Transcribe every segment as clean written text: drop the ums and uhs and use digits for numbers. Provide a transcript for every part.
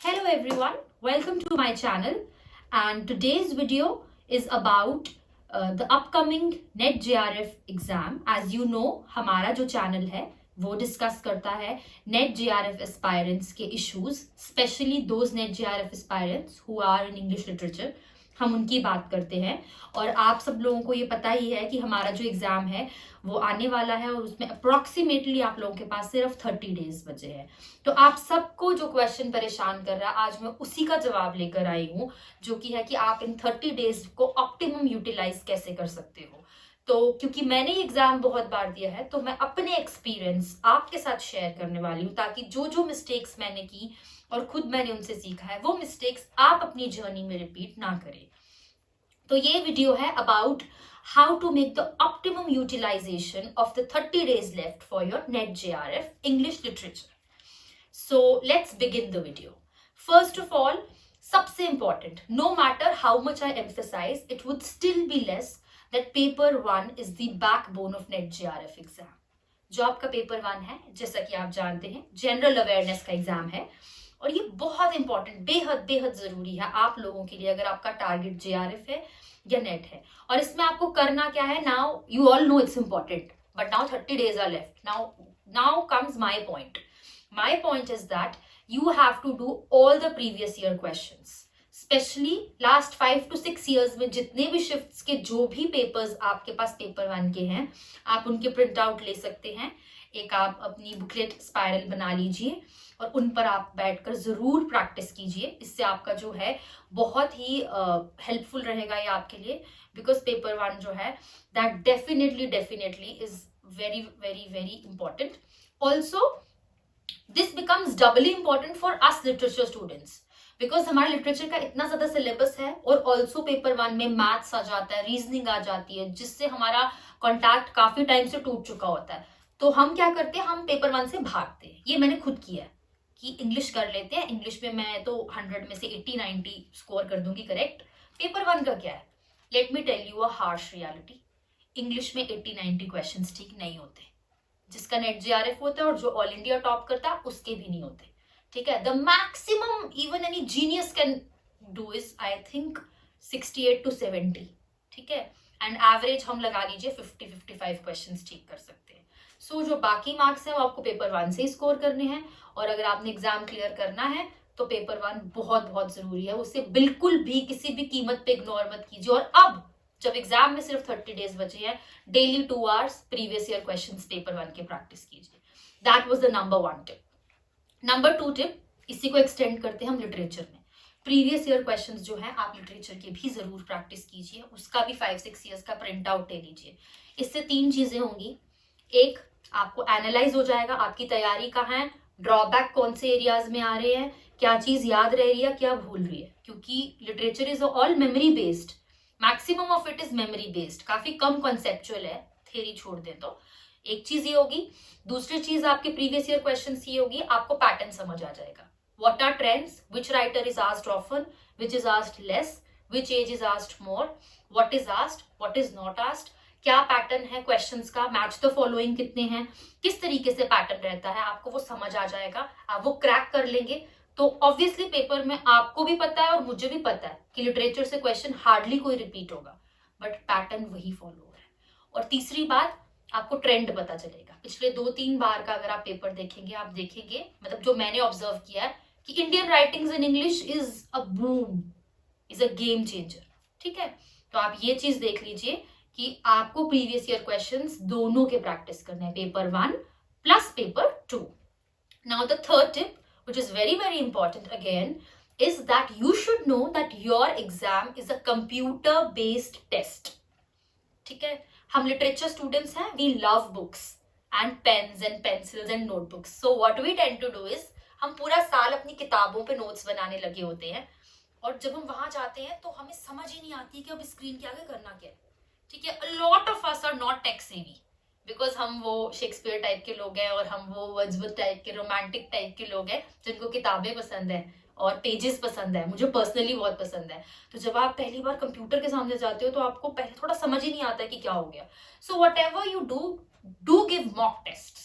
Hello everyone, welcome to my channel and today's video is about the upcoming NET JRF exam. As you know, हमारा जो channel है वो discuss करता है NET JRF aspirants के issues, especially those NET JRF aspirants who are in English literature. हम उनकी बात करते हैं और आप सब लोगों को ये पता ही है कि हमारा जो एग्जाम है वो आने वाला है और उसमें अप्रोक्सीमेटली आप लोगों के पास सिर्फ 30 डेज बचे हैं। तो आप सबको जो क्वेश्चन परेशान कर रहा है आज मैं उसी का जवाब लेकर आई हूँ, जो कि है कि आप इन 30 डेज को ऑप्टिमम यूटिलाइज कैसे कर सकते हो। तो क्योंकि मैंने एग्जाम बहुत बार दिया है तो मैं अपने एक्सपीरियंस आपके साथ शेयर करने वाली हूँ, ताकि जो जो मिस्टेक्स मैंने की और खुद मैंने उनसे सीखा है वो मिस्टेक्स आप अपनी जर्नी में रिपीट ना करें। तो ये वीडियो है about how to make the optimum utilisation of the 30 days left for your NET JRF English literature. So let's begin the video. First of all, सबसे important, no matter how much I emphasise, it would still be less that paper 1 is the backbone of NET JRF exam. जो आपका paper 1 है, जैसा कि आप जानते हैं, general awareness का एग्जाम है और ये बहुत इंपॉर्टेंट, बेहद बेहद जरूरी है आप लोगों के लिए अगर आपका टारगेट JRF है या नेट है। और इसमें आपको करना क्या है, now you all know it's important, but now 30 days are left. Now comes my point. My point is that you have to do all the previous year questions, specially last 5 to 6 years में जितने भी shifts के जो भी papers आपके पास paper 1 के हैं, आप उनके प्रिंट आउट ले सकते हैं। एक आप अपनी बुकलेट स्पाइरल बना लीजिए और उन पर आप बैठकर जरूर प्रैक्टिस कीजिए। इससे आपका जो है बहुत ही हेल्पफुल रहेगा ये आपके लिए, बिकॉज पेपर 1 जो है that definitely is very very very important. Also this becomes doubly important for us literature students, because हमारे लिटरेचर का इतना ज्यादा सिलेबस है और ऑल्सो पेपर 1 में मैथ्स आ जाता है, रीजनिंग आ जाती है, जिससे हमारा कॉन्टैक्ट काफी टाइम से टूट चुका होता है। तो हम क्या करते हैं, हम पेपर 1 से भागते हैं। ये मैंने खुद किया है कि इंग्लिश कर लेते हैं, इंग्लिश में मैं तो 100 में से 80-90 स्कोर कर दूंगी करेक्ट। पेपर 1 का क्या है, let me tell you a harsh reality, English में 80-90 क्वेश्चंस ठीक नहीं होते। जिसका नेट JRF होता है और जो ऑल इंडिया टॉप करता है उसके भी नहीं होते, ठीक है। The maximum even any genius can do is I think 68 to 70, ठीक है। एंड एवरेज हम लगा लीजिए 50-55 क्वेश्चंस ठीक कर सकते हैं। सो जो बाकी मार्क्स है वो आपको पेपर 1 से ही स्कोर करने हैं। और अगर आपने एग्जाम क्लियर करना है तो पेपर 1 बहुत बहुत जरूरी है, उसे बिल्कुल भी किसी भी कीमत पे इग्नोर मत कीजिए। और अब जब एग्जाम में सिर्फ 30 डेज बचे हैं, daily 2 hours previous year questions paper 1 के प्रैक्टिस कीजिए। That was the number 1 tip. Number 2 tip, इसी को एक्सटेंड करते हैं हम लिटरेचर में। प्रीवियस ईयर क्वेश्चंस जो है आप लिटरेचर के भी जरूर प्रैक्टिस कीजिए, उसका भी 5-6 years का प्रिंट आउट ले लीजिए। इससे 3 चीजें होंगी। एक, आपको एनालाइज हो जाएगा आपकी तैयारी कहाँ है, ड्रॉबैक कौन से एरियाज में आ रहे हैं, क्या चीज याद रह रही है, क्या भूल रही है, क्योंकि literature is all memory based, maximum of it is memory based, काफी कम कॉन्सेप्चुअल है, थ्योरी छोड़ दे तो। एक चीज ये होगी। दूसरी चीज आपके प्रीवियस ईयर क्वेश्चन ये होगी, आपको पैटर्न समझ आ जाएगा। What are trends, which writer is asked often, which is asked less, which age is asked more, what is asked, what is not asked, क्या पैटर्न है क्वेश्चंस का, मैच द फॉलोइंग कितने हैं, किस तरीके से पैटर्न रहता है, आपको वो समझ आ जाएगा। आप वो क्रैक कर लेंगे तो ऑब्वियसली पेपर में आपको भी पता है और मुझे भी पता है कि लिटरेचर से क्वेश्चन हार्डली कोई रिपीट होगा, बट पैटर्न वही फॉलो हो रहा है। और तीसरी बात, आपको ट्रेंड पता चलेगा। पिछले 2-3 बार का अगर आप पेपर देखेंगे, आप देखेंगे, मतलब जो मैंने ऑब्जर्व किया है कि Indian writings in English is a boom, is a game changer, ठीक है। तो आप ये चीज देख लीजिए कि आपको प्रीवियस ईयर क्वेश्चंस दोनों के प्रैक्टिस करने हैं, paper 1 plus paper 2। Now the third tip, which is very very important again, is that you should know that your exam is a computer based test, ठीक है। हम लिटरेचर स्टूडेंट्स हैं, we love books and pens and pencils and notebooks, so what we tend to do is हम पूरा साल अपनी किताबों पे नोट्स बनाने लगे होते हैं और जब हम वहां जाते हैं तो हमें समझ ही नहीं आती कि अब स्क्रीन के आगे करना क्या है, ठीक है। A lot of us are not tech savvy because हम वो शेक्सपियर टाइप के लोग हैं और हम वो वर्ड्सवर्थ टाइप के, रोमांटिक टाइप के लोग हैं जिनको किताबें पसंद है और पेजेस पसंद है। मुझे पर्सनली बहुत पसंद है। तो जब आप पहली बार कंप्यूटर के सामने जाते हो तो आपको पहले थोड़ा समझ ही नहीं आता है कि क्या हो गया। So whatever you do give mock test.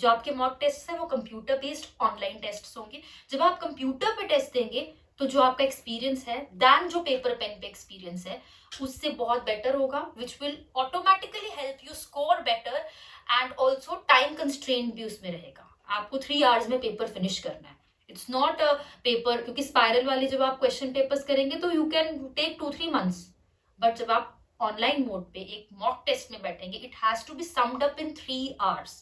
जो आपके मॉक टेस्ट है वो कंप्यूटर बेस्ड ऑनलाइन टेस्ट होंगे। जब आप कंप्यूटर पे टेस्ट देंगे तो जो आपका एक्सपीरियंस है दैन जो पेपर पेन पे एक्सपीरियंस है उससे बहुत बेटर होगा, which will automatically help you score better and also time constraint भी उसमें रहेगा। आपको 3 आवर्स में पेपर फिनिश करना है। इट्स नॉट अ पेपर, क्योंकि स्पाइरल वाले जब आप क्वेश्चन पेपर्स करेंगे तो you can take 2-3 months, but जब आप ऑनलाइन मोड पे एक मॉक टेस्ट में बैठेंगे it has to be summed up in 3 hours.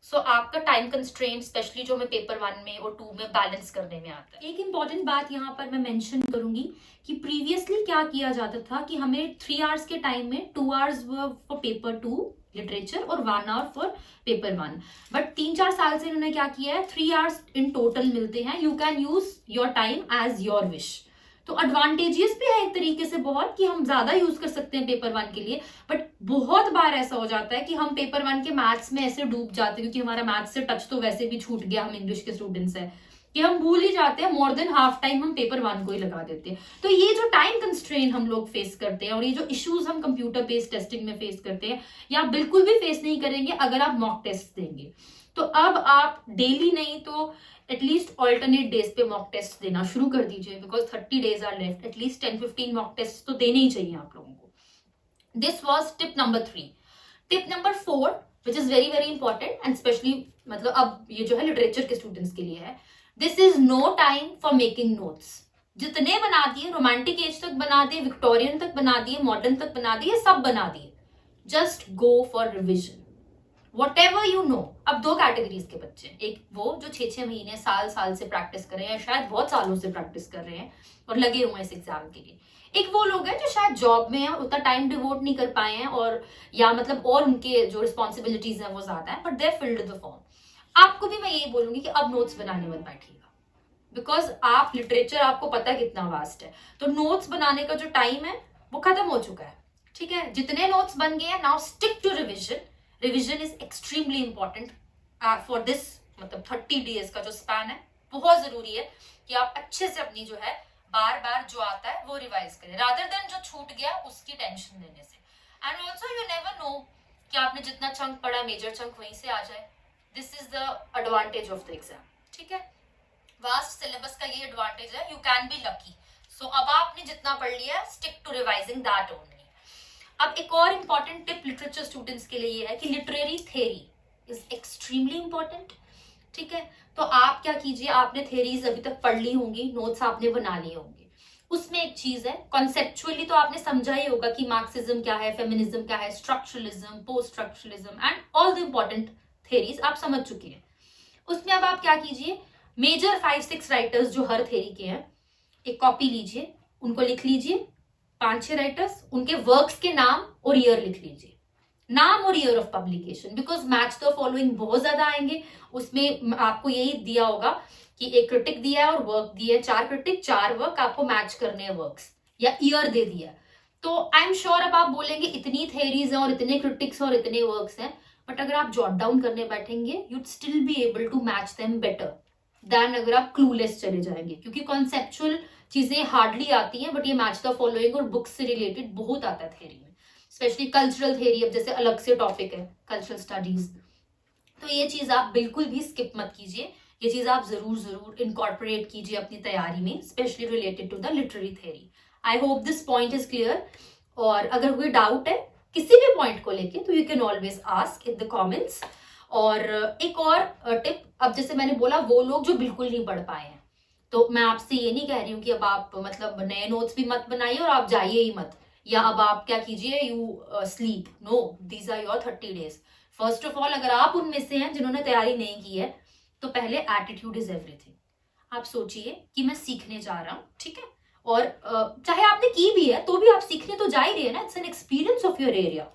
So आपका टाइम कंस्ट्रेंट स्पेशली जो मैं पेपर 1 में और 2 में बैलेंस करने में आता है। एक इंपॉर्टेंट बात यहाँ पर मैं मेंशन करूंगी कि प्रीवियसली क्या किया जाता था कि हमें 3 आवर्स के टाइम में 2 आवर्स फॉर पेपर 2 लिटरेचर और 1 आवर फॉर पेपर 1, बट 3-4 साल से इन्होंने क्या किया है 3 आवर्स इन टोटल मिलते हैं। You can use your time as your wish. तो एडवांटेजेस भी है एक तरीके से बहुत कि हम ज्यादा यूज कर सकते हैं पेपर 1 के लिए, बट बहुत बार ऐसा हो जाता है कि हम पेपर 1 के मैथ्स में ऐसे डूब जाते हैं, क्योंकि हमारा मैथ्स से टच तो वैसे भी छूट गया, हम इंग्लिश के स्टूडेंट्स हैं, कि हम भूल ही जाते हैं, मोर देन हाफ टाइम हम पेपर 1 को ही लगा देते हैं। तो ये जो टाइम कंस्ट्रेंट हम लोग फेस करते हैं और ये जो इश्यूज हम कंप्यूटर बेस्ड टेस्टिंग में फेस करते हैं, ये आप बिल्कुल भी फेस नहीं करेंगे अगर आप मॉक टेस्ट देंगे। तो अब आप डेली नहीं तो एटलीस्ट ऑल्टरनेट डेज पे मॉक टेस्ट देना शुरू कर दीजिए, because 30 days are left. At least 10-15 mock test तो देने ही चाहिए आप लोगों को। This was tip number 3। Tip number 4 which is very very important and specially मतलब अब ये जो है लिटरेचर के स्टूडेंट्स के लिए है, this is no time for making notes. जितने बना दिए, रोमांटिक एज तक बना दिए, विक्टोरियन तक बना दिए, मॉडर्न तक बना दिए, सब बना दिए, just go for revision whatever you know। अब 2 कैटेगरीज के बच्चे, एक वो जो 6-6 महीने साल से प्रैक्टिस कर रहे हैं, शायद बहुत सालों से प्रैक्टिस कर रहे हैं और लगे हुए हैं इस एग्जाम के लिए। एक वो लोग हैं जो शायद जॉब में हैं, उतना टाइम डिवोट नहीं कर पाए हैं, और या मतलब और उनके जो रिस्पॉन्सिबिलिटीज हैं वो ज्यादा है, but they filled the form. आपको भी मैं यही बोलूंगी कि अब नोट्स बनाने मत बैठिएगा, बिकॉज आप लिटरेचर आपको पता है कितना वास्ट है, तो नोट्स बनाने का जो टाइम है वो खत्म हो चुका है। ठीक है, जितने नोट्स बन गए हैं, now stick to revision. Revision is extremely important for this, मतलब 30 days का जो स्पैन है बहुत जरूरी है कि आप अच्छे से अपनी जो है बार बार जो आता है वो रिवाइज करें, रादर देन जो छूट गया उसकी टेंशन लेने से। And also you never know कि आपने जितना चंक पढ़ा मेजर चंक वहीं से आ जाए। This is the advantage of the exam. ठीक है, वास्ट सिलेबस का ये एडवांटेज है, you can be lucky. So अब आपने जितना पढ़ लिया, stick to revising that only. अब एक और इंपॉर्टेंट टिप लिटरेचर स्टूडेंट्स के लिए है कि literary theory is extremely important. ठीक है, तो आप क्या कीजिए, आपने थ्योरीज अभी तक पढ़ ली होंगी, नोट्स आपने बना लिए होंगे। उसमें एक चीज है, कॉन्सेप्चुअली तो आपने समझा ही होगा कि मार्क्सिज्म क्या है, फेमिनिज्म क्या है, structuralism, post structuralism and all the important theories आप समझ चुके हैं। उसमें अब आप क्या कीजिए, मेजर 5-6 राइटर्स जो हर थ्योरी के हैं, एक कॉपी लीजिए, उनको लिख लीजिए, 5-6 राइटर्स, उनके वर्क्स के नाम और ईयर लिख लीजिए, नाम और year of publication, because match the following बहुत ज्यादा आएंगे। उसमें आपको यही दिया होगा कि एक क्रिटिक दिया है और वर्क दिया है, 4 क्रिटिक 4 वर्क, आपको मैच करने हैं वर्क्स, या ईयर दे दिया। तो आई एम श्योर अब आप बोलेंगे इतनी थेरीज हैं और इतने क्रिटिक्स और इतने वर्क्स हैं, बट अगर आप जॉट डाउन करने बैठेंगे you'd still be able to match them better than अगर आप क्लूलेस चले जाएंगे, क्योंकि कॉन्सेप्चुअल चीजें हार्डली आती हैं, बट ये मैच द फॉलोइंग और बुक्स से रिलेटेड बहुत आता है थ्योरी में, स्पेशली कल्चरल थ्योरी। अब जैसे अलग से टॉपिक है कल्चरल स्टडीज, तो ये चीज आप बिल्कुल भी स्किप मत कीजिए, ये चीज आप जरूर इनकॉर्पोरेट कीजिए अपनी तैयारी में, specially related to the literary theory. I hope this point is clear. और अगर कोई डाउट है किसी भी पॉइंट को लेके तो you can always ask in the comments. और एक और टिप, अब जैसे मैंने बोला वो लोग जो बिल्कुल नहीं पढ़ पाए हैं, तो मैं आपसे ये नहीं कह रही हूँ कि अब आप मतलब नए नोट्स भी मत बनाइए और आप जाइए ही मत, या अब आप क्या कीजिए you sleep. No, these are your 30 days। First of all, अगर आप उनमें से हैं जिन्होंने तैयारी नहीं की है, तो पहले एटीट्यूड इज एवरीथिंग। आप सोचिए कि मैं सीखने जा रहा हूँ, ठीक है, और चाहे आपने की भी है तो भी आप सीखने तो जा ही रहे हैं ना, it's an experience of your area.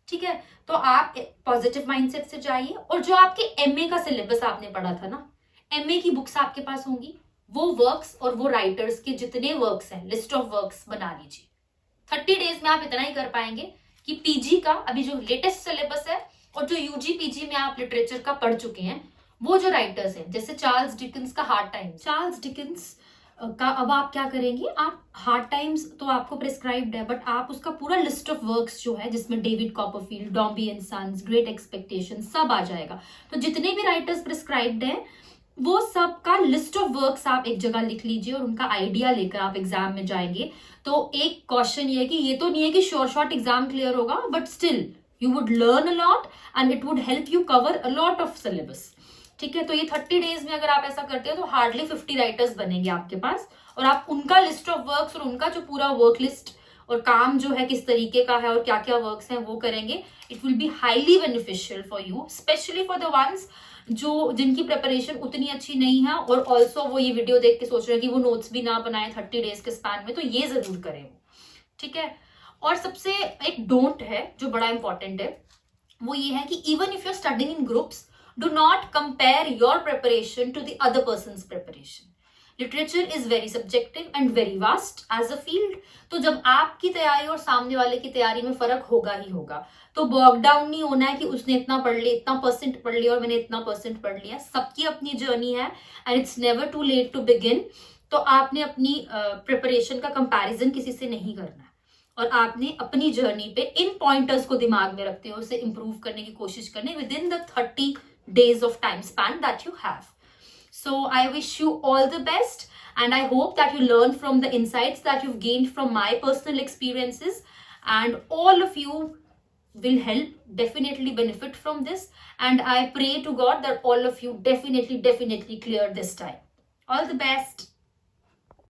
ठीक है, तो आप पॉजिटिव माइंडसेट से जाइए, और जो आपके एमए का सिलेबस आपने पढ़ा था ना, एमए की बुक्स आपके पास होंगी, वो वर्क्स और वो राइटर्स के जितने वर्क्स हैं, लिस्ट ऑफ वर्क्स बना लीजिए। 30 days में आप इतना ही कर पाएंगे कि पीजी का अभी जो लेटेस्ट सिलेबस है और जो यूजी पीजी में आप लिटरेचर का पढ़ चुके हैं, वो जो राइटर्स हैं, जैसे चार्ल्स डिकेंस का हार्ड टाइम, चार्ल्स डिकेंस का अब आप क्या करेंगे, आप हार्ड टाइम्स तो आपको प्रिस्क्राइब्ड है, बट आप उसका पूरा लिस्ट ऑफ वर्क्स जो है जिसमें David Copperfield, Dombey and Sons, Great Expectation सब आ जाएगा। तो जितने भी राइटर्स प्रिस्क्राइब्ड हैं वो सब का लिस्ट ऑफ वर्क्स आप एक जगह लिख लीजिए और उनका आइडिया लेकर आप एग्जाम में जाएंगे। तो एक क्वेश्चन ये है कि ये तो नहीं है कि शॉर्ट एग्जाम क्लियर होगा, but still you would learn a lot and it would help you cover a lot of syllabus. ठीक है, तो ये 30 डेज में अगर आप ऐसा करते हो तो हार्डली 50 राइटर्स बनेंगे आपके पास, और आप उनका लिस्ट ऑफ वर्क्स और उनका जो पूरा वर्क लिस्ट और काम जो है किस तरीके का है और क्या क्या वर्क्स हैं वो करेंगे। It will be highly beneficial for you, specially for the ones जो जिनकी प्रिपरेशन उतनी अच्छी नहीं है और ऑल्सो वो ये वीडियो देख के सोच रहे हैं कि वो नोट्स भी ना बनाए 30 डेज के स्पैन में, तो ये जरूर करें वो। ठीक है, और सबसे एक डोंट है जो बड़ा इंपॉर्टेंट है, वो ये है कि even if you are studying in groups, do not compare your preparation to the other person's preparation. Literature is very subjective and very vast as a field. तो जब आपकी तैयारी और सामने वाले की तैयारी में फर्क होगा ही होगा, तो बॉग डाउन नहीं होना है कि उसने इतना पढ़ लिया, इतना परसेंट पढ़ लिया और मैंने इतना परसेंट पढ़ लिया। सबकी अपनी जर्नी है and it's never too late to begin. तो आपने अपनी प्रिपरेशन का कंपैरिजन किसी से नहीं करना है और आपने अपनी जर्नी पे इन पॉइंटर्स को दिमाग में रखते हुए उसे इंप्रूव करने की कोशिश करनी with in the 30 days of time span that you have. So I wish you all the best and I hope that you learn from the insights that you've gained from my personal experiences, and all of you will definitely benefit from this, and I pray to God that all of you definitely clear this time. All the best.